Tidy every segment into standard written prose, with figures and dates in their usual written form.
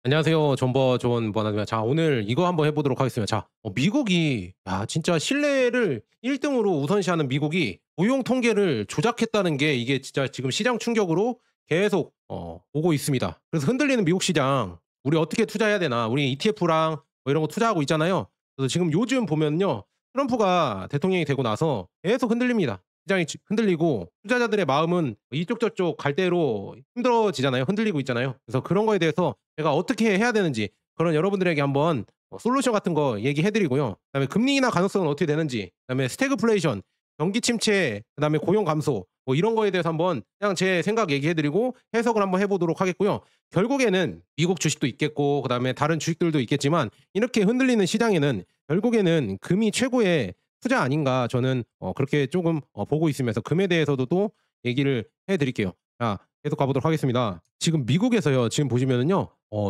안녕하세요. 존버 존 버나드입니다. 자, 오늘 이거 한번 해 보도록 하겠습니다. 자, 미국이 진짜 신뢰를 1 등으로 우선시하는 미국이 고용 통계를 조작했다는 게 이게 진짜 지금 시장 충격으로 계속 오고 있습니다. 그래서 흔들리는 미국 시장, 우리 어떻게 투자해야 되나? 우리 ETF랑 뭐 이런 거 투자하고 있잖아요. 그래서 지금 요즘 보면요. 트럼프가 대통령이 되고 나서 계속 흔들립니다. 시장이 흔들리고 투자자들의 마음은 이쪽 저쪽 갈 대로 힘들어지잖아요. 흔들리고 있잖아요. 그래서 그런 거에 대해서 제가 어떻게 해야 되는지 그런 여러분들에게 한번 솔루션 같은 거 얘기해 드리고요. 그다음에 금리 인하 가능성은 어떻게 되는지, 그다음에 스태그플레이션, 경기 침체, 그다음에 고용 감소 뭐 이런 거에 대해서 한번 그냥 제 생각 얘기해 드리고 해석을 한번 해 보도록 하겠고요. 결국에는 미국 주식도 있겠고 그다음에 다른 주식들도 있겠지만 이렇게 흔들리는 시장에는 결국에는 금이 최고의 투자 아닌가 저는 그렇게 조금 보고 있으면서 금에 대해서도 또 얘기를 해 드릴게요. 자, 계속 가 보도록 하겠습니다. 지금 미국에서요. 지금 보시면은요.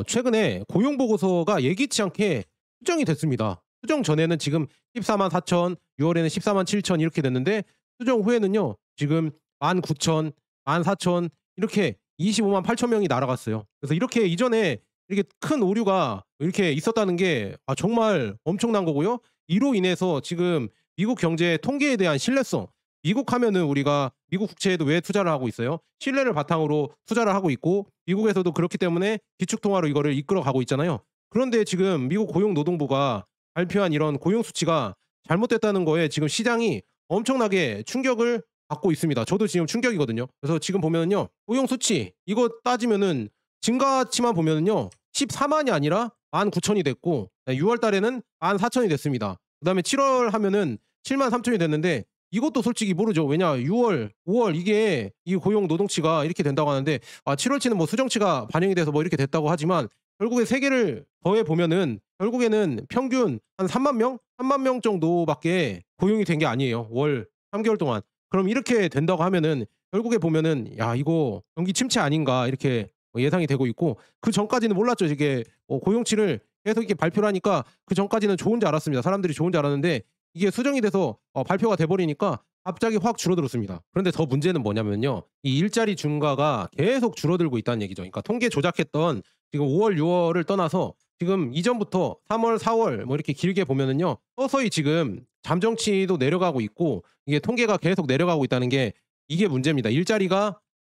최근에 고용 보고서가 예기치 않게 수정이 됐습니다. 수정 전에는 지금 144,000, 6월에는 147,000 이렇게 됐는데 수정 후에는요. 지금 19,000, 14,000 이렇게 258,000 명이 날아갔어요. 그래서 이렇게 이전에 이렇게 큰 오류가 이렇게 있었다는 게 정말 엄청난 거고요. 이로 인해서 지금 미국 경제 통계에 대한 신뢰성, 미국 하면은 우리가 미국 국채에도 왜 투자를 하고 있어요? 신뢰를 바탕으로 투자를 하고 있고 미국에서도 그렇기 때문에 기축통화로 이거를 이끌어 가고 있잖아요. 그런데 지금 미국 고용노동부가 발표한 이런 고용 수치가 잘못됐다는 거에 지금 시장이 엄청나게 충격을 받고 있습니다. 저도 지금 충격이거든요. 그래서 지금 보면은요. 고용 수치 이거 따지면은 증가치만 보면은요. 14만이 아니라 19,000이 됐고 6월 달에는 14,000이 됐습니다. 그다음에 7월 하면은 73,000이 됐는데 이것도 솔직히 모르죠. 왜냐 6월, 5월 이게 이 고용 노동치가 이렇게 된다고 하는데 7월치는 뭐 수정치가 반영이 돼서 뭐 이렇게 됐다고 하지만 결국에 세 개를 더해 보면은 결국에는 평균 한 3만 명, 3만 명 정도밖에 고용이 된 게 아니에요. 월 3 개월 동안. 그럼 이렇게 된다고 하면은 결국에 보면은 '야 이거 경기 침체 아닌가.' 이렇게 예상이 되고 있고 그전까지는 몰랐죠. 이게 고용치를 계속 이렇게 발표를 하니까 그전까지는 좋은 줄 알았습니다. 사람들이 좋은 줄 알았는데 이게 수정이 돼서 발표가 돼 버리니까 갑자기 확 줄어들었습니다. 그런데 더 문제는 뭐냐면요. 이 일자리 증가가 계속 줄어들고 있다는 얘기죠. 그러니까 통계 조작했던 지금 5 월, 6 월을 떠나서 지금 이전부터 3 월, 4월 뭐 이렇게 길게 보면은요. 서서히 지금 잠정치도 내려가고 있고 이게 통계가 계속 내려가고 있다는 게 이게 문제입니다.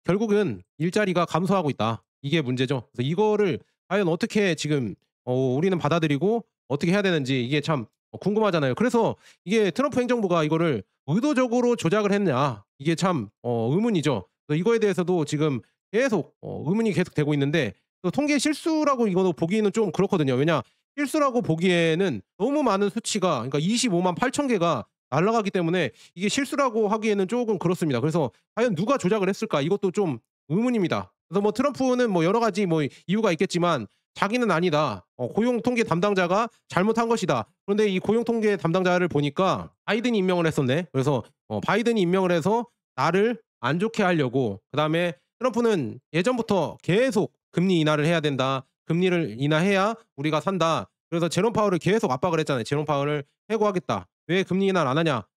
결국은 일자리가 감소하고 있다. 이게 문제죠. 그래서 이거를 과연 어떻게 지금 우리는 받아들이고 어떻게 해야 되는지 이게 참 궁금하잖아요. 그래서 이게 트럼프 행정부가 이거를 의도적으로 조작을 했냐 이게 참 의문이죠. 그래서 이거에 대해서도 지금 계속 의문이 계속되고 있는데 또 통계 실수라고 이거는 보기는 좀 그렇거든요. 왜냐 실수라고 보기에는 너무 많은 수치가 그러니까 25만 8천 개가 날아가기 때문에 이게 실수라고 하기에는 쪼금 그렇습니다. 그래서 '과연 누가 조작을 했을까?' 이것도 좀 의문입니다. 그래서 뭐 트럼프는 뭐 여러 가지 뭐 이유가 있겠지만 자기는 아니다. 고용 통계 담당자가 잘못한 것이다. 그런데 이 고용 통계 담당자를 보니까 바이든이 임명을 했었네. 그래서 바이든이 임명을 해서 나를 안 좋게 하려고 그다음에 트럼프는 예전부터 계속 "금리 인하를 해야 된다. 금리를 인하해야 우리가 산다." 그래서 제롬 파월을 계속 압박을 했잖아요. "제롬 파월을 해고하겠다. 왜 금리 인하를 안 하냐?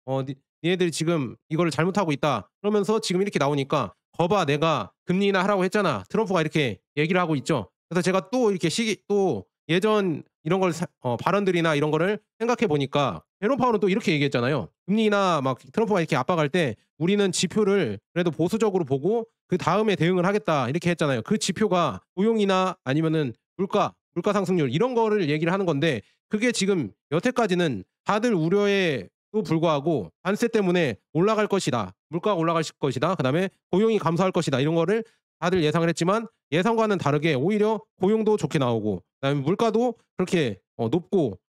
니네들이 지금 이거를 잘못하고 있다." 그러면서 지금 이렇게 나오니까 "거봐 내가 금리 인하하라고 했잖아." 트럼프가 이렇게 얘기를 하고 있죠. 그래서 제가 또 이렇게 또 예전 이런 걸 발언들이나 이런 거를 생각해 보니까 제롬 파월은 또 이렇게 얘기했잖아요. 금리 인하 막 트럼프가 이렇게 압박할 때 "우리는 지표를 그래도 보수적으로 보고 그다음에 대응을 하겠다." 이렇게 했잖아요. 그 지표가 고용이나 아니면은 물가 상승률 이런 거를 얘기를 하는 건데 그게 지금 여태까지는 다들 우려에도 불구하고 "관세 때문에 올라갈 것이다. 물가가 올라갈 것이다. 그다음에 고용이 감소할 것이다." 이런 거를 다들 예상을 했지만 예상과는 다르게 오히려 고용도 좋게 나오고 그다음에 물가도 그렇게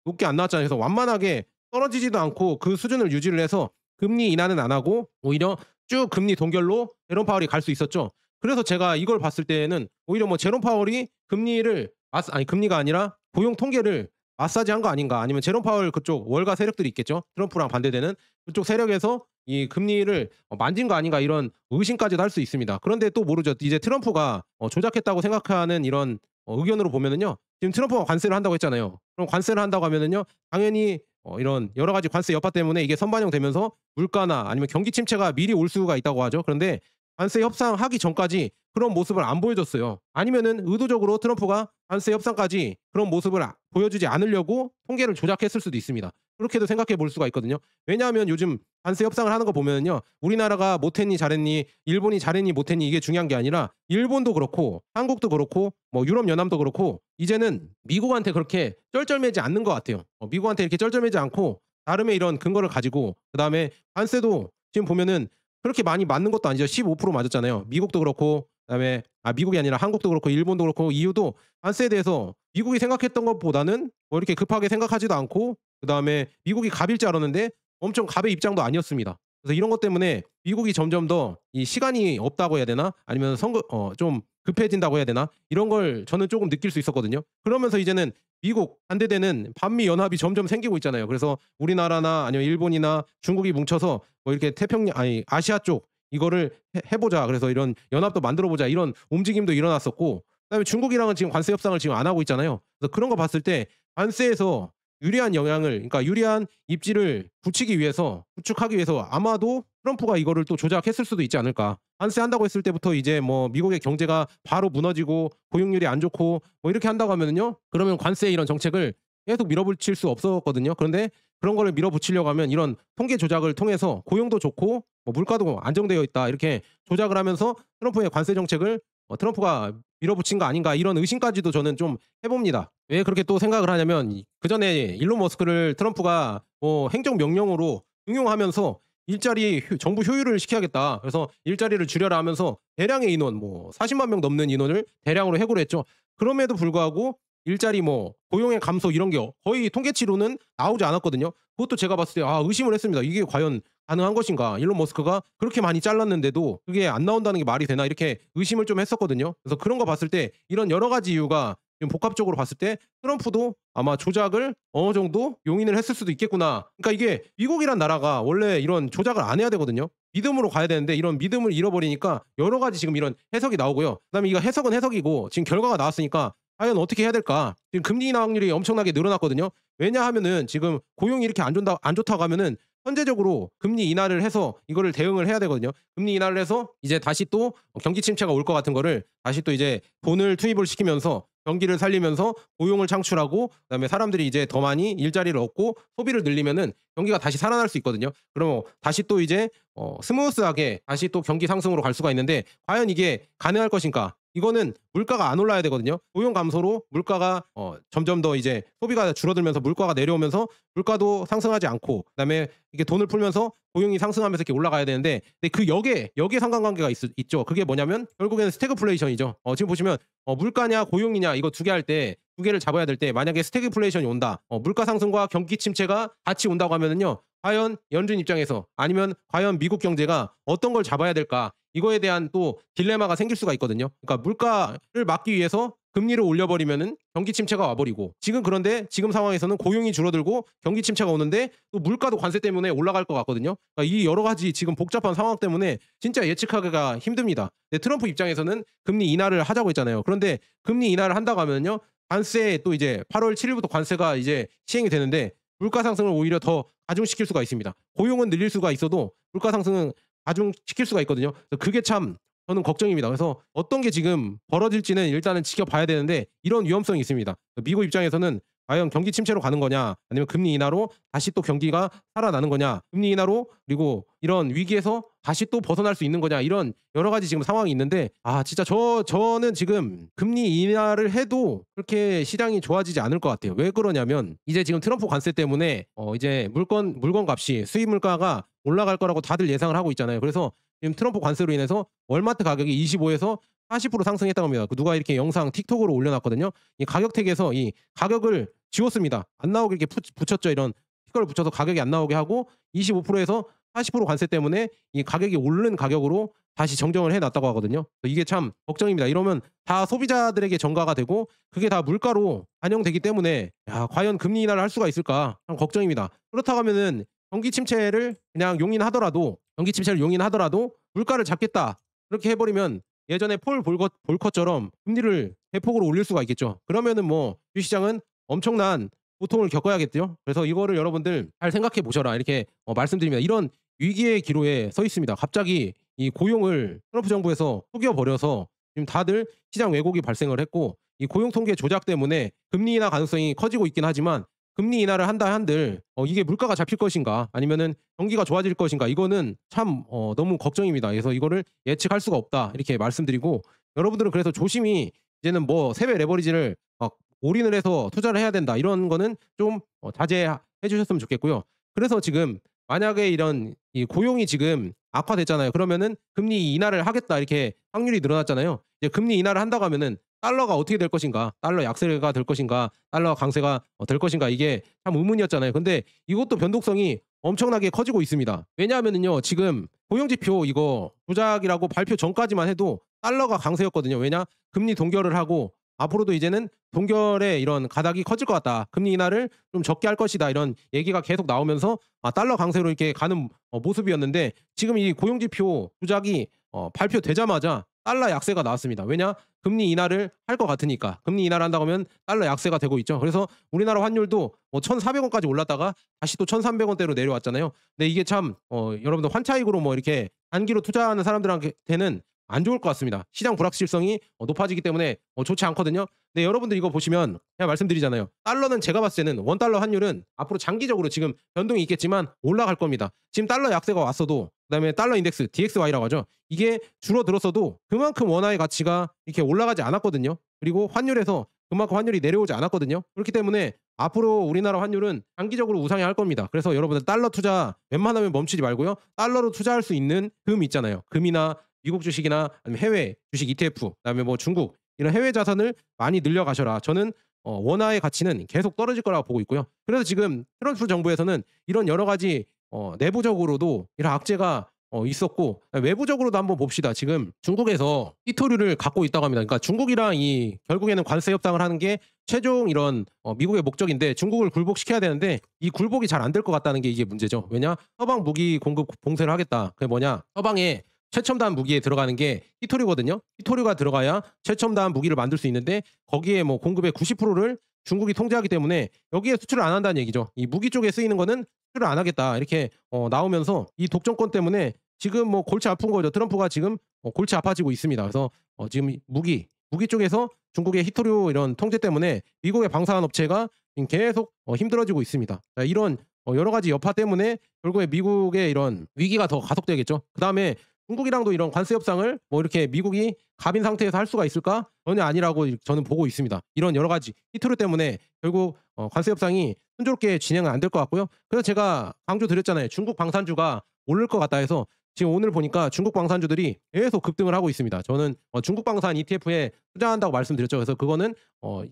높게 안 나왔잖아요. 그래서 완만하게 떨어지지도 않고 그 수준을 유지를 해서 금리 인하는 안 하고 오히려 쭉 금리 동결로 제롬 파월이 갈 수 있었죠. 그래서 제가 이걸 봤을 때에는 오히려 뭐 제롬 파월이 금리가 아니라 고용 통계를 마사지한 거 아닌가 아니면 제롬 파월 그쪽 월가 세력들이 있겠죠. 트럼프랑 반대되는 그쪽 세력에서 이 금리를 만진 거 아닌가 이런 의심까지도 할 수 있습니다. 그런데 또 모르죠. 이제 트럼프가 조작했다고 생각하는 이런 의견으로 보면은요. 지금 트럼프가 관세를 한다고 했잖아요. 그럼 관세를 한다고 하면은요. 당연히 이런 여러 가지 관세 여파 때문에 이게 선반영되면서 물가나 아니면 경기 침체가 미리 올 수가 있다고 하죠. 그런데 관세 협상하기 전까지 그런 모습을 안 보여줬어요. 아니면은 의도적으로 트럼프가 관세 협상까지 그런 모습을 보여주지 않으려고 통계를 조작했을 수도 있습니다. 그렇게도 생각해 볼 수가 있거든요. 왜냐하면 요즘 관세 협상을 하는 거 보면요, 우리나라가 못했니 잘했니, 일본이 잘했니 못했니 이게 중요한 게 아니라 일본도 그렇고 한국도 그렇고 뭐 유럽 연합도 그렇고 이제는 미국한테 그렇게 쩔쩔매지 않는 것 같아요. 미국한테 이렇게 쩔쩔매지 않고 나름의 이런 근거를 가지고, 그다음에 관세도 지금 보면은 그렇게 많이 맞는 것도 아니죠. 15% 맞았잖아요. 미국도 그렇고, 그다음에 미국이 아니라 한국도 그렇고 일본도 그렇고 EU도 관세에 대해서 미국이 생각했던 것보다는 뭐 이렇게 급하게 생각하지도 않고, 그다음에 미국이 갑일 줄 알았는데 엄청 갑의 입장도 아니었습니다. 그래서 이런 것 때문에 미국이 점점 더 이 시간이 없다고 해야 되나? 아니면 좀 급해진다고 해야 되나? 이런 걸 저는 조금 느낄 수 있었거든요. 그러면서 이제는 미국 반대되는 반미 연합이 점점 생기고 있잖아요. 그래서 우리나라나 아니면 일본이나 중국이 뭉쳐서 뭐 이렇게 태평양 아니 아시아 쪽 이거를 해보자. 그래서 이런 연합도 만들어 보자. 이런 움직임도 일어났었고, 그다음에 중국이랑은 지금 관세 협상을 지금 안 하고 있잖아요. 그래서 그런 거 봤을 때 관세에서 유리한 영향을, 그러니까 유리한 입지를 굳히기 위해서, 구축하기 위해서 아마도 트럼프가 이거를 또 조작했을 수도 있지 않을까. 관세한다고 했을 때부터 이제 뭐 미국의 경제가 바로 무너지고 고용률이 안 좋고 뭐 이렇게 한다고 하면은요, 그러면 관세 이런 정책을 계속 밀어붙일 수 없었거든요. 그런데 그런 거를 밀어붙이려고 하면 이런 통계 조작을 통해서 고용도 좋고 뭐 물가도 안정되어 있다 이렇게 조작을 하면서 트럼프의 관세 정책을 트럼프가 밀어붙인 거 아닌가, 이런 의심까지도 저는 좀 해봅니다. 왜 그렇게 또 생각을 하냐면, 그전에 일론 머스크를 트럼프가 행정 명령으로 응용하면서 일자리 정부 효율을 시켜야겠다. 그래서 일자리를 줄여라 하면서 대량의 인원, 뭐 40만 명 넘는 인원을 대량으로 해고를 했죠. 그럼에도 불구하고 일자리 뭐 고용의 감소 이런 게 거의 통계치로는 나오지 않았거든요. 그것도 제가 봤을 때 의심을 했습니다. 이게 과연 가능한 것인가? 일론 머스크가 그렇게 많이 잘랐는데도 그게 안 나온다는 게 말이 되나? 이렇게 의심을 좀 했었거든요. 그래서 그런 거 봤을 때 이런 여러 가지 이유가 좀 복합적으로 봤을 때 트럼프도 아마 조작을 어느 정도 용인을 했을 수도 있겠구나. 그러니까 이게 미국이란 나라가 원래 이런 조작을 안 해야 되거든요. 믿음으로 가야 되는데 이런 믿음을 잃어버리니까 여러 가지 지금 이런 해석이 나오고요. 그다음에 이거 해석은 해석이고 지금 결과가 나왔으니까 과연 어떻게 해야 될까? 지금 금리 인하 확률이 엄청나게 늘어났거든요. 왜냐하면은 지금 고용이 이렇게 안 좋다고 하면은 선제적으로 금리 인하를 해서 이거를 대응을 해야 되거든요. 금리 인하를 해서 이제 다시 또 경기 침체가 올 것 같은 거를 다시 또 이제 돈을 투입을 시키면서 경기를 살리면서 고용을 창출하고, 그다음에 사람들이 이제 더 많이 일자리를 얻고 소비를 늘리면은 경기가 다시 살아날 수 있거든요. 그럼 다시 또 이제 스무스하게 다시 또 경기 상승으로 갈 수가 있는데, 과연 이게 가능할 것인가? 이거는 물가가 안 올라야 되거든요. 고용 감소로 물가가 점점 더 이제 소비가 줄어들면서 물가가 내려오면서 물가도 상승하지 않고, 그다음에 이게 돈을 풀면서 고용이 상승하면서 이렇게 올라가야 되는데, 근데 그 역에 상관관계가 있죠. 그게 뭐냐면 결국에는 스태그플레이션이죠. 지금 보시면 물가냐 고용이냐 이거 두 개 할 때 두 개를 잡아야 될 때 만약에 스태그플레이션이 온다. 물가 상승과 경기 침체가 같이 온다고 하면은요. 과연 연준 입장에서, 아니면 과연 미국 경제가 어떤 걸 잡아야 될까? 이거에 대한 또 딜레마가 생길 수가 있거든요. 그러니까 물가를 막기 위해서 금리를 올려버리면은 경기 침체가 와버리고, 그런데 지금 상황에서는 고용이 줄어들고 경기 침체가 오는데 또 물가도 관세 때문에 올라갈 것 같거든요. 그러니까 이 여러 가지 지금 복잡한 상황 때문에 진짜 예측하기가 힘듭니다. 근데 트럼프 입장에서는 금리 인하를 하자고 했잖아요. 그런데 금리 인하를 한다고 하면요, 관세 또 이제 8월 7일부터 관세가 이제 시행이 되는데 물가 상승을 오히려 더 가중시킬 수가 있습니다. 고용은 늘릴 수가 있어도 물가 상승은 가중시킬 수가 있거든요. 그게 참 저는 걱정입니다. 그래서 어떤 게 지금 벌어질지는 일단은 지켜봐야 되는데 이런 위험성이 있습니다. 미국 입장에서는 과연 경기 침체로 가는 거냐, 아니면 금리 인하로 다시 또 경기가 살아나는 거냐, 금리 인하로 그리고 이런 위기에서 다시 또 벗어날 수 있는 거냐, 이런 여러 가지 지금 상황이 있는데, 진짜 저는 지금 금리 인하를 해도 그렇게 시장이 좋아지지 않을 것 같아요. 왜 그러냐면 이제 지금 트럼프 관세 때문에 이제 물건 값이, 수입 물가가 올라갈 거라고 다들 예상을 하고 있잖아요. 그래서 지금 트럼프 관세로 인해서 월마트 가격이 25에서 40% 상승했다고 합니다. 누가 이렇게 영상 틱톡으로 올려놨거든요. 이 가격택에서 이 가격을 지웠습니다. 안 나오게 이렇게 붙였죠. 이런 스티커를 붙여서 가격이 안 나오게 하고 25%에서 40% 관세 때문에 이 가격이 오른 가격으로 다시 정정을 해놨다고 하거든요. 이게 참 걱정입니다. 이러면 다 소비자들에게 전가가 되고 그게 다 물가로 반영되기 때문에 과연 금리 인하를 할 수가 있을까 참 걱정입니다. 그렇다고 하면은 경기 침체를 용인하더라도 물가를 잡겠다 그렇게 해버리면 예전에 폴 볼커처럼 금리를 대폭으로 올릴 수가 있겠죠. 그러면은 뭐 주시장은 엄청난 고통을 겪어야겠죠. 그래서 이거를 여러분들 잘 생각해 보셔라 이렇게 말씀드립니다. 이런 위기의 기로에 서 있습니다. 갑자기 이 고용을 트럼프 정부에서 속여 버려서 지금 다들 시장 왜곡이 발생을 했고, 이 고용 통계 조작 때문에 금리 인하 가능성이 커지고 있긴 하지만 금리 인하를 한다 한들 이게 물가가 잡힐 것인가 아니면은 경기가 좋아질 것인가, 이거는 참 너무 걱정입니다. 그래서 이거를 예측할 수가 없다 이렇게 말씀드리고, 여러분들은 그래서 조심히 이제는 뭐 세배 레버리지를 막 올인을 해서 투자를 해야 된다 이런 거는 좀 자제해 주셨으면 좋겠고요. 그래서 지금 만약에 이런 이 고용이 지금 악화됐잖아요. 그러면은 금리 인하를 하겠다 이렇게 확률이 늘어났잖아요. 이제 금리 인하를 한다고 하면은 달러가 어떻게 될 것인가? 달러 약세가 될 것인가? 달러 강세가 될 것인가? 이게 참 의문이었잖아요. 근데 이것도 변동성이 엄청나게 커지고 있습니다. 왜냐하면은요, 지금 고용 지표 이거 조작이라고 발표 전까지만 해도 달러가 강세였거든요. 왜냐? 금리 동결을 하고 앞으로도 이제는 동결의 이런 가닥이 커질 것 같다. 금리 인하를 좀 적게 할 것이다. 이런 얘기가 계속 나오면서 달러 강세로 이렇게 가는 모습이었는데, 지금 이 고용 지표 조작이 발표되자마자 달러 약세가 나왔습니다. 왜냐? 금리 인하를 할 것 같으니까. 금리 인하를 한다고 하면 달러 약세가 되고 있죠. 그래서 우리나라 환율도 1,400원까지 올랐다가 다시 또 1,300원대로 내려왔잖아요. 근데 이게 참 여러분들 환차익으로 뭐 이렇게 단기로 투자하는 사람들한테는 안 좋을 것 같습니다. 시장 불확실성이 높아지기 때문에 좋지 않거든요. 근데 여러분들 이거 보시면 제가 말씀드리잖아요. 달러는 제가 봤을 때는 원달러 환율은 앞으로 장기적으로 지금 변동이 있겠지만 올라갈 겁니다. 지금 달러 약세가 왔어도, 그다음에 달러 인덱스 DXY라고 하죠. 이게 줄어들었어도 그만큼 원화의 가치가 이렇게 올라가지 않았거든요. 그리고 환율에서 그만큼 환율이 내려오지 않았거든요. 그렇기 때문에 앞으로 우리나라 환율은 장기적으로 우상향할 겁니다. 그래서 여러분들 달러 투자 웬만하면 멈추지 말고요. 달러로 투자할 수 있는 금 있잖아요. 금이나 미국 주식이나 아니면 해외 주식 ETF, 그다음에 뭐 중국 이런 해외 자산을 많이 늘려가셔라. 저는 원화의 가치는 계속 떨어질 거라고 보고 있고요. 그래서 지금 트럼프 정부에서는 이런 여러 가지 내부적으로도 이런 악재가 있었고, 외부적으로도 한번 봅시다. 지금 중국에서 히토류를 갖고 있다고 합니다. 그러니까 중국이랑 이 결국에는 관세 협상을 하는 게 최종 이런 미국의 목적인데, 중국을 굴복시켜야 되는데 이 굴복이 잘 안 될 것 같다는 게 이게 문제죠. 왜냐? 서방 무기 공급 봉쇄를 하겠다. 그게 뭐냐? 서방에 최첨단 무기에 들어가는 게 히토류거든요. 히토류가 들어가야 최첨단 무기를 만들 수 있는데, 거기에 뭐 공급의 90%를 중국이 통제하기 때문에 여기에 수출을 안 한다는 얘기죠. 이 무기 쪽에 쓰이는 거는 수출을 안 하겠다 이렇게 나오면서 이 독점권 때문에 지금 뭐 골치 아픈 거죠. 트럼프가 지금 골치 아파지고 있습니다. 그래서 지금 무기 쪽에서 중국의 히토류 이런 통제 때문에 미국의 방사한 업체가 지금 계속 힘들어지고 있습니다. 이런 여러 가지 여파 때문에 결국에 미국의 이런 위기가 더 가속되겠죠. 그다음에 중국이랑도 이런 관세 협상을 뭐 이렇게 미국이 갑인 상태에서 할 수가 있을까? 전혀 아니라고 저는 보고 있습니다. 이런 여러 가지 히토류 때문에 결국 관세 협상이 순조롭게 진행은 안 될 것 같고요. 그래서 제가 강조드렸잖아요. 중국 방산주가 오를 것 같다 해서 지금 오늘 보니까 중국 방산주들이 계속 급등을 하고 있습니다. 저는 중국 방산 ETF에 투자한다고 말씀드렸죠. 그래서 그거는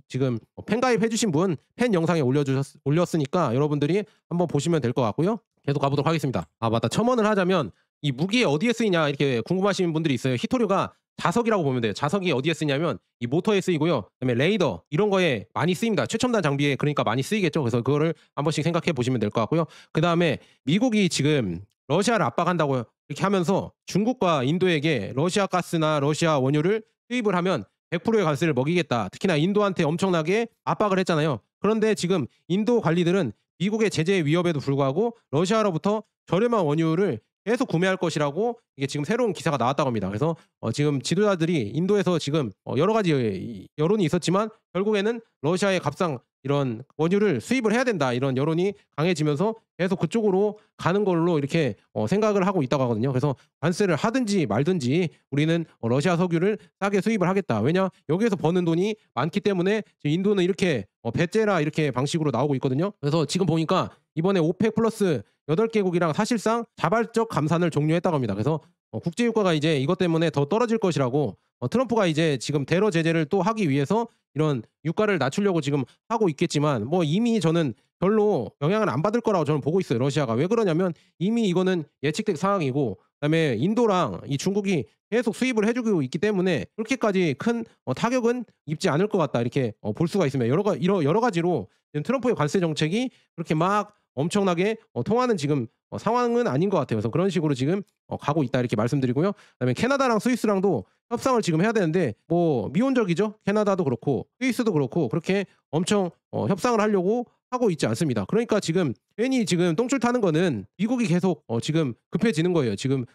지금 팬 가입해 주신 분 팬 영상에 올렸으니까 여러분들이 한번 보시면 될 것 같고요. 계속 가보도록 하겠습니다. 맞다. 첨언을 하자면 이 무기에 어디에 쓰이냐 이렇게 궁금하신 분들이 있어요. 히토류가 자석이라고 보면 돼요. 자석이 어디에 쓰냐면 이 모터에 쓰이고요. 그다음에 레이더 이런 거에 많이 쓰입니다. 최첨단 장비에 그러니까 많이 쓰이겠죠. 그래서 그거를 한 번씩 생각해 보시면 될 것 같고요. 그다음에 미국이 지금 러시아를 압박한다고 이렇게 하면서 중국과 인도에게 러시아 가스나 러시아 원유를 수입을 하면 100%의 관세를 먹이겠다. 특히나 인도한테 엄청나게 압박을 했잖아요. 그런데 지금 인도 관리들은 미국의 제재 위협에도 불구하고 러시아로부터 저렴한 원유를 계속 구매할 것이라고 이게 지금 새로운 기사가 나왔다고 합니다. 그래서 지금 지도자들이 인도에서 지금 여러 가지 여론이 있었지만 결국에는 러시아의 값상 이런 원유를 수입을 해야 된다 이런 여론이 강해지면서 계속 그쪽으로 가는 걸로 이렇게 생각을 하고 있다고 하거든요. 그래서 관세를 하든지 말든지 우리는 러시아 석유를 싸게 수입을 하겠다. 왜냐? 여기에서 버는 돈이 많기 때문에 지금 인도는 이렇게 배째라 이렇게 방식으로 나오고 있거든요. 그래서 지금 보니까 이번에 오펙 플러스 8개국이랑 사실상 자발적 감산을 종료했다고 합니다. 그래서 국제유가가 이제 이것 때문에 더 떨어질 것이라고 트럼프가 이제 지금 대러 제재를 또 하기 위해서 이런 유가를 낮추려고 지금 하고 있겠지만 뭐 이미 저는 별로 영향을 안 받을 거라고 저는 보고 있어요. 러시아가. 왜 그러냐면 이미 이거는 예측된 상황이고, 그다음에 인도랑 이 중국이 계속 수입을 해주고 있기 때문에 그렇게까지 큰 타격은 입지 않을 것 같다 이렇게 볼 수가 있습니다. 여러 가지로 지금 트럼프의 관세 정책이 그렇게 막 엄청나게 통하는 지금 상황은 아닌 것 같아요. 그래서 그런 식으로 지금 가고 있다 이렇게 말씀드리고요. 그다음에 캐나다랑 스위스랑도 협상을 지금 해야 되는데 뭐 미온적이죠. 캐나다도 그렇고 스위스도 그렇고 그렇게 엄청 협상을 하려고 하고 있지 않습니다. 그러니까 지금 괜히 지금 똥줄 타는 거는 미국이 계속 지금 급해지는 거예요. 지금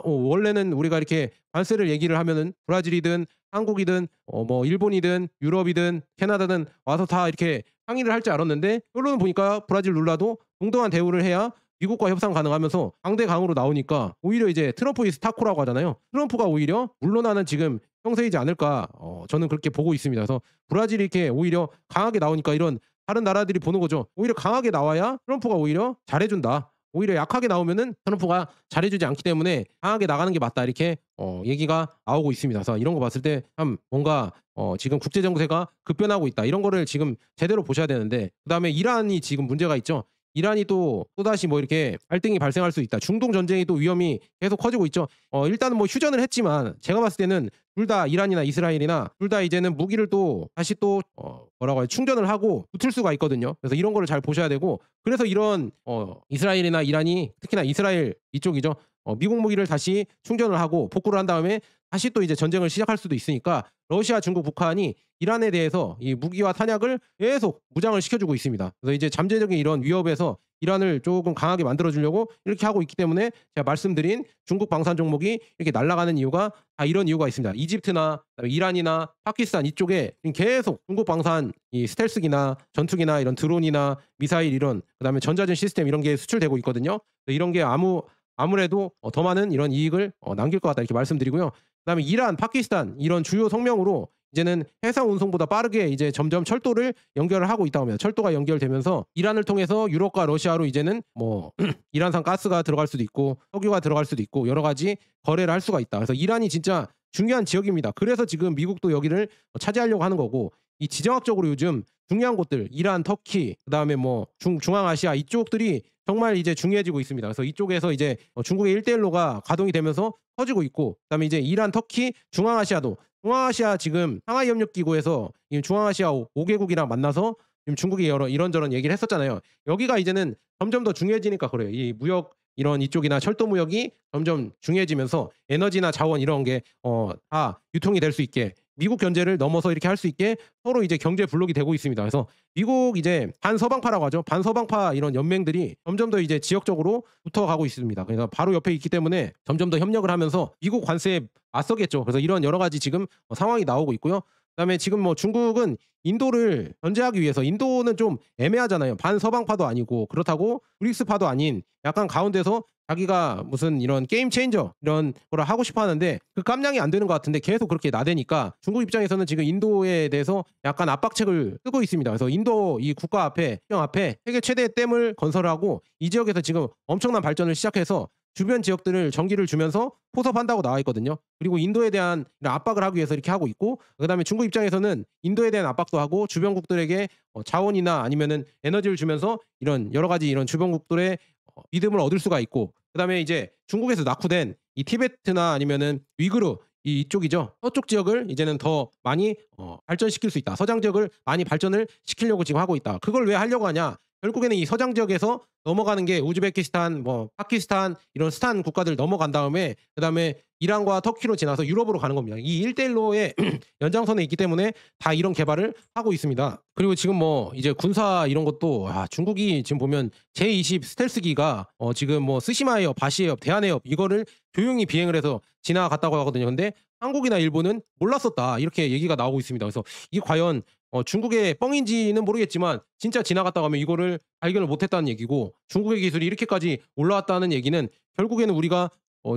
원래는 우리가 이렇게 관세를 얘기를 하면은 브라질이든 한국이든 뭐 일본이든 유럽이든 캐나다든 와서 다 이렇게 상의를 할 줄 알았는데 결론은 보니까 브라질 룰라도 동등한 대우를 해야 미국과 협상 가능하면서 강대강으로 나오니까 오히려 이제 트럼프 이스 타코라고 하잖아요. 트럼프가 오히려 물러나는 지금 형세이지 않을까 저는 그렇게 보고 있습니다. 그래서 브라질이 이렇게 오히려 강하게 나오니까 이런 다른 나라들이 보는 거죠. 오히려 강하게 나와야 트럼프가 오히려 잘해준다. 오히려 약하게 나오면은 트럼프가 잘해주지 않기 때문에 강하게 나가는 게 맞다 이렇게 얘기가 나오고 있습니다. 그래서 이런 거 봤을 때 참 뭔가 지금 국제 정세가 급변하고 있다 이런 거를 지금 제대로 보셔야 되는데 그다음에 이란이 지금 문제가 있죠. 이란이 또다시 뭐 이렇게 갈등이 발생할 수 있다. 중동 전쟁이 또 위험이 계속 커지고 있죠. 일단은 뭐 휴전을 했지만 제가 봤을 때는 둘 다 이란이나 이스라엘이나 둘 다 이제는 무기를 또 다시 또 뭐라고 해요? 충전을 하고 붙을 수가 있거든요. 그래서 이런 거를 잘 보셔야 되고 그래서 이런 이스라엘이나 이란이 특히나 이스라엘 이쪽이죠. 미국 무기를 다시 충전을 하고 복구를 한 다음에 다시 또 이제 전쟁을 시작할 수도 있으니까 러시아, 중국, 북한이 이란에 대해서 이 무기와 탄약을 계속 무장을 시켜주고 있습니다. 그래서 이제 잠재적인 이런 위협에서 이란을 조금 강하게 만들어주려고 이렇게 하고 있기 때문에 제가 말씀드린 중국 방산 종목이 이렇게 날아가는 이유가 다 이런 이유가 있습니다. 이집트나 이란이나 파키스탄 이쪽에 계속 중국 방산 이 스텔스기나 전투기나 이런 드론이나 미사일 이런 그다음에 전자전 시스템 이런 게 수출되고 있거든요. 이런 게 아무래도 더 많은 이런 이익을 남길 것 같다 이렇게 말씀드리고요. 그다음에 이란, 파키스탄 이런 주요 성명으로 이제는 해상 운송보다 빠르게 이제 점점 철도를 연결을 하고 있다고 합니다. 철도가 연결되면서 이란을 통해서 유럽과 러시아로 이제는 뭐 이란산 가스가 들어갈 수도 있고 석유가 들어갈 수도 있고 여러 가지 거래를 할 수가 있다. 그래서 이란이 진짜 중요한 지역입니다. 그래서 지금 미국도 여기를 차지하려고 하는 거고 이 지정학적으로 요즘 중요한 곳들 이란, 터키 그다음에 뭐 중앙아시아 이쪽들이 정말 이제 중요해지고 있습니다. 그래서 이쪽에서 이제 중국의 1대1로가 가동이 되면서 커지고 있고 그다음에 이제 이란, 터키, 중앙아시아 지금 상하이 협력 기구에서 이 중앙아시아 5개국이랑 만나서 지금 중국이 여러 이런저런 얘기를 했었잖아요. 여기가 이제는 점점 더 중요해지니까 그래요. 이 무역 이런 이쪽이나 철도 무역이 점점 중요해지면서 에너지나 자원 이런 게 다 유통이 될 수 있게 미국 견제를 넘어서 이렇게 할 수 있게 서로 이제 경제 블록이 되고 있습니다. 그래서 미국 이제 반서방파라고 하죠. 반서방파 이런 연맹들이 점점 더 이제 지역적으로 붙어가고 있습니다. 그래서 바로 옆에 있기 때문에 점점 더 협력을 하면서 미국 관세에 맞서겠죠. 그래서 이런 여러 가지 지금 상황이 나오고 있고요. 그다음에 지금 뭐 중국은 인도를 견제하기 위해서 인도는 좀 애매하잖아요. 반서방파도 아니고 그렇다고 브릭스파도 아닌 약간 가운데서 자기가 무슨 이런 게임 체인저 이런 거를 하고 싶어 하는데 그 깜냥이 안 되는 것 같은데 계속 그렇게 나대니까 중국 입장에서는 지금 인도에 대해서 약간 압박책을 쓰고 있습니다. 그래서 인도 이 국가 앞에 세계 최대의 댐을 건설하고 이 지역에서 지금 엄청난 발전을 시작해서 주변 지역들을 전기를 주면서 포섭한다고 나와 있거든요. 그리고 인도에 대한 이런 압박을 하기 위해서 이렇게 하고 있고 그다음에 중국 입장에서는 인도에 대한 압박도 하고 주변국들에게 자원이나 아니면은 에너지를 주면서 이런 여러 가지 이런 주변국들의 믿음을 얻을 수가 있고 그다음에 이제 중국에서 낙후된 이 티베트나 아니면은 위구르 이쪽이죠. 서쪽 지역을 이제는 더 많이 발전시킬 수 있다. 서장 지역을 많이 발전을 시키려고 지금 하고 있다. 그걸 왜 하려고 하냐? 결국에는 이 서장 지역에서 넘어가는 게 우즈베키스탄, 뭐 파키스탄 이런 스탄 국가들 넘어간 다음에 그다음에 이란과 터키로 지나서 유럽으로 가는 겁니다. 이 1대1로의 연장선에 있기 때문에 다 이런 개발을 하고 있습니다. 그리고 지금 뭐 이제 군사 이런 것도 중국이 지금 보면 제20 스텔스기가 지금 뭐 스시마해협, 바시해협, 대한해협 이거를 조용히 비행을 해서 지나갔다고 하거든요. 근데 한국이나 일본은 몰랐었다 이렇게 얘기가 나오고 있습니다. 그래서 이게 과연 중국의 뻥인지는 모르겠지만 진짜 지나갔다고 하면 이거를 발견을 못했다는 얘기고 중국의 기술이 이렇게까지 올라왔다는 얘기는 결국에는 우리가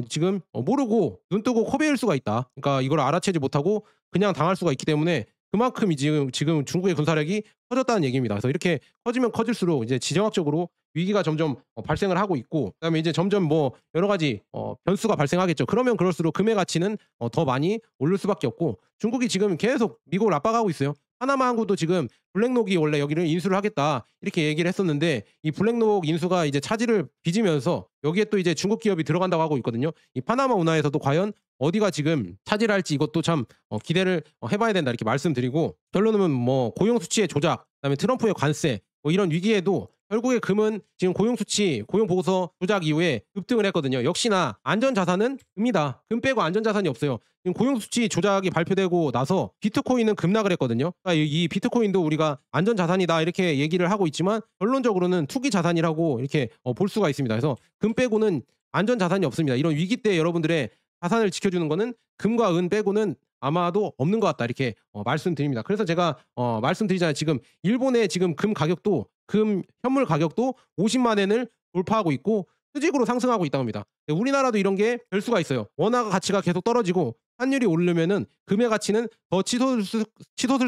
지금 모르고 눈 뜨고 코 베일 수가 있다. 그러니까 이걸 알아채지 못하고 그냥 당할 수가 있기 때문에 그만큼 지금 중국의 군사력이 커졌다는 얘기입니다. 그래서 이렇게 커지면 커질수록 이제 지정학적으로 위기가 점점 발생을 하고 있고 그다음에 이제 점점 뭐 여러 가지 변수가 발생하겠죠. 그러면 그럴수록 금의 가치는 더 많이 오를 수밖에 없고 중국이 지금 계속 미국을 압박하고 있어요. 파나마 항구도 지금 블랙록이 원래 여기를 인수를 하겠다 이렇게 얘기를 했었는데 이 블랙록 인수가 이제 차질을 빚으면서 여기에 또 이제 중국 기업이 들어간다고 하고 있거든요. 이 파나마 운하에서도 과연 어디가 지금 차질할지 이것도 참 기대를 해봐야 된다 이렇게 말씀드리고 결론은 뭐 고용 수치의 조작, 그다음에 트럼프의 관세 뭐 이런 위기에도 결국에 금은 지금 고용수치, 고용보고서 조작 이후에 급등을 했거든요. 역시나 안전자산은 금이다. 금 빼고 안전자산이 없어요. 지금 고용수치 조작이 발표되고 나서 비트코인은 급락을 했거든요. 그러니까 이 비트코인도 우리가 안전자산이다 이렇게 얘기를 하고 있지만 결론적으로는 투기자산이라고 이렇게 볼 수가 있습니다. 그래서 금 빼고는 안전자산이 없습니다. 이런 위기 때 여러분들의 자산을 지켜주는 거는 금과 은 빼고는 아마도 없는 것 같다 이렇게 말씀드립니다. 그래서 제가 말씀드리잖아요. 지금 일본의 지금 금 가격도 금 현물 가격도 50만 엔을 돌파하고 있고 수직으로 상승하고 있다고 합니다. 우리나라도 이런 게 될 수가 있어요. 원화 가치가 계속 떨어지고 환율이 오르면은 금의 가치는 더 치솟을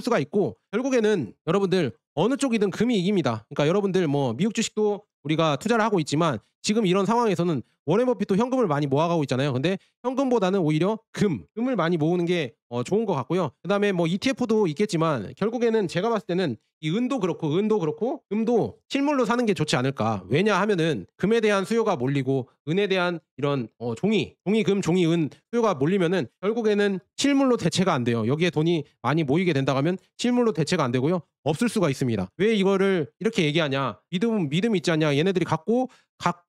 수가 있고 결국에는 여러분들 어느 쪽이든 금이 이깁니다. 그러니까 여러분들 뭐 미국 주식도 우리가 투자를 하고 있지만 지금 이런 상황에서는 워렌 버핏도 현금을 많이 모아가고 있잖아요. 근데 현금보다는 오히려 금을 많이 모으는 게 좋은 것 같고요. 그다음에 뭐 ETF도 있겠지만 결국에는 제가 봤을 때는 이 은도 그렇고 금도 실물로 사는 게 좋지 않을까. 왜냐하면은 금에 대한 수요가 몰리고 은에 대한 이런 종이금, 종이은 수요가 몰리면은 결국에는 실물로 대체가 안 돼요. 여기에 돈이 많이 모이게 된다고 하면 실물로 대체가 안 되고요. 없을 수가 있습니다. 왜 이거를 이렇게 얘기하냐? 믿음 있지 않냐? 얘네들이 갖고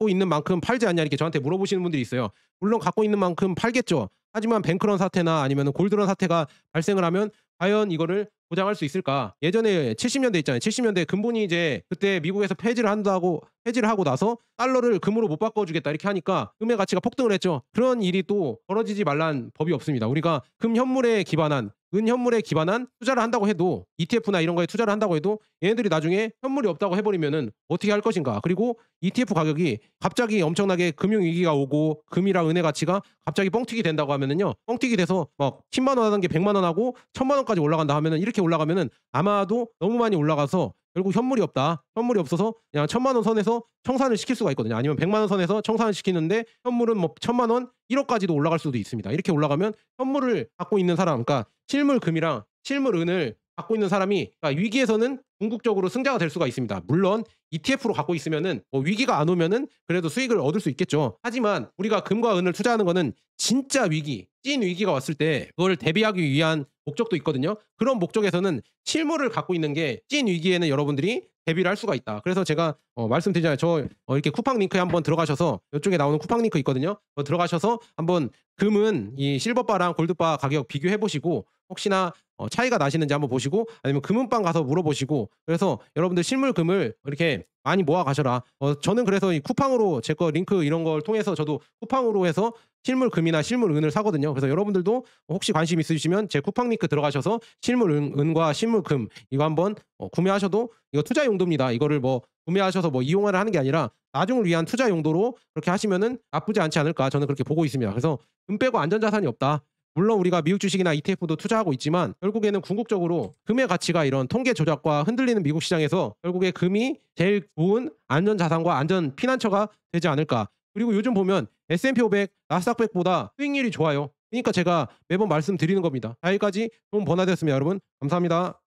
있는 만큼 팔지 않냐? 이렇게 저한테 물어보시는 분들이 있어요. 물론 갖고 있는 만큼 팔겠죠. 하지만 뱅크런 사태나 아니면 골드런 사태가 발생을 하면 과연 이거를 보장할 수 있을까? 예전에 70년대 있잖아요. 70년대 근본이 이제 그때 미국에서 폐지를 하고 나서 달러를 금으로 못 바꿔주겠다 이렇게 하니까 금의 가치가 폭등을 했죠. 그런 일이 또 벌어지지 말란 법이 없습니다. 우리가 금 현물에 기반한 은 현물에 기반한 투자를 한다고 해도 ETF나 이런 거에 투자를 한다고 해도 얘네들이 나중에 현물이 없다고 해버리면은 어떻게 할 것인가? 그리고 ETF 가격이 갑자기 엄청나게 금융 위기가 오고 금이랑 은의 가치가 갑자기 뻥튀기 된다고 하면은요, 뻥튀기 돼서 막 10만 원 하던 게 100만 원 하고 1000만 원까지 올라간다 하면은 이렇게 올라가면은 아마도 너무 많이 올라가서 결국 현물이 없다. 현물이 없어서 그냥 1000만 원 선에서 청산을 시킬 수가 있거든요. 아니면 100만 원 선에서 청산을 시키는데 현물은 뭐 1000만 원, 1억까지도 올라갈 수도 있습니다. 이렇게 올라가면 현물을 갖고 있는 사람, 그러니까 실물 금이랑 실물 은을 갖고 있는 사람이 그러니까 위기에서는 궁극적으로 승자가 될 수가 있습니다. 물론 ETF로 갖고 있으면은 뭐 위기가 안 오면은 그래도 수익을 얻을 수 있겠죠. 하지만 우리가 금과 은을 투자하는 거는 진짜 위기, 찐 위기가 왔을 때 그걸 대비하기 위한 목적도 있거든요. 그런 목적에서는 실물을 갖고 있는 게 찐 위기에는 여러분들이 대비를 할 수가 있다. 그래서 제가 말씀드리잖아요. 저 이렇게 쿠팡 링크에 한번 들어가셔서 이쪽에 나오는 쿠팡 링크 있거든요. 들어가셔서 한번 금은 이 실버바랑 골드바 가격 비교해 보시고 혹시나 차이가 나시는지 한번 보시고 아니면 금은방 가서 물어보시고 그래서 여러분들 실물 금을 이렇게 많이 모아 가셔라. 저는 그래서 이 쿠팡으로 제 거 링크 이런 걸 통해서 저도 쿠팡으로 해서 실물 금이나 실물 은을 사거든요. 그래서 여러분들도 혹시 관심 있으시면 제 쿠팡 링크 들어가셔서 실물 은과 실물 금 이거 한번 구매하셔도 이거 투자 용도입니다. 이거를 뭐 구매하셔서 뭐 이용을 하는 게 아니라 나중을 위한 투자 용도로 그렇게 하시면은 나쁘지 않지 않을까 저는 그렇게 보고 있습니다. 그래서 금 빼고 안전자산이 없다. 물론 우리가 미국 주식이나 ETF도 투자하고 있지만 결국에는 궁극적으로 금의 가치가 이런 통계 조작과 흔들리는 미국 시장에서 결국에 금이 제일 좋은 안전자산과 안전 피난처가 되지 않을까. 그리고 요즘 보면 S&P 500, 나스닥 100보다 수익률이 좋아요. 그러니까 제가 매번 말씀드리는 겁니다. 자, 여기까지 좀 번화되었습니다. 여러분 감사합니다.